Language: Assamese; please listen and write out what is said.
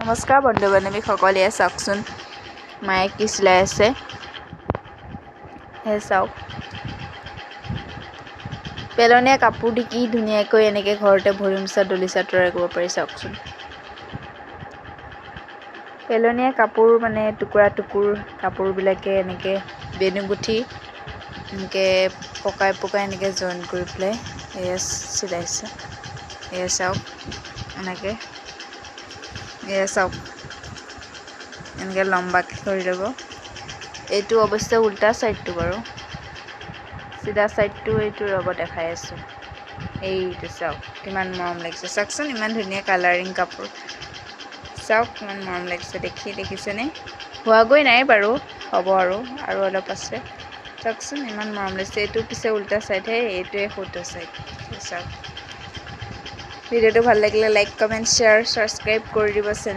নমস্কাৰ বন্ধু বান্ধৱী সকলে চাওকচোন মায়ে কি চিলাই আছে হে চাওক পেলনীয়া কাপোৰ দি কি ধুনীয়াকৈ এনেকৈ ঘৰতে ভৰি মোচা দলিচা তৈয়াৰ কৰিব পাৰি চাওকচোন পেলনীয়া কাপোৰ মানে টুকুৰা কাপোৰবিলাকে এনেকৈ বেনুগুঠি এনেকৈ পকাই এনেকৈ জইন কৰি পেলাই এয়া চিলাইছে এয়া চাওক এনেকৈ এয়া চাওক এনেকৈ লম্বাকৈ কৰি ল'ব এইটো অৱশ্যে উল্টা ছাইডটো বাৰু চিধা ছাইডটো এইটো ৰ'ব দেখাই আছোঁ এইটো চাওক কিমান মৰম লাগিছে চাওকচোন ইমান ধুনীয়া কালাৰিং কাপোৰ চাওক কিমান মৰম লাগিছে দেখিছেনে হোৱাগৈ নাই বাৰু হ'ব আৰু অলপ আছে চাওকচোন ইমান মৰম লাগিছে এইটো পিছে উল্টা ছাইডহে এইটোৱে শুদ্ধ ছাইড চাওক ভিডিঅ'টো ভাল লাগিলে লাইক কমেণ্ট শ্বেয়াৰ ছাবস্ক্ৰাইব কৰি দিব চেনেল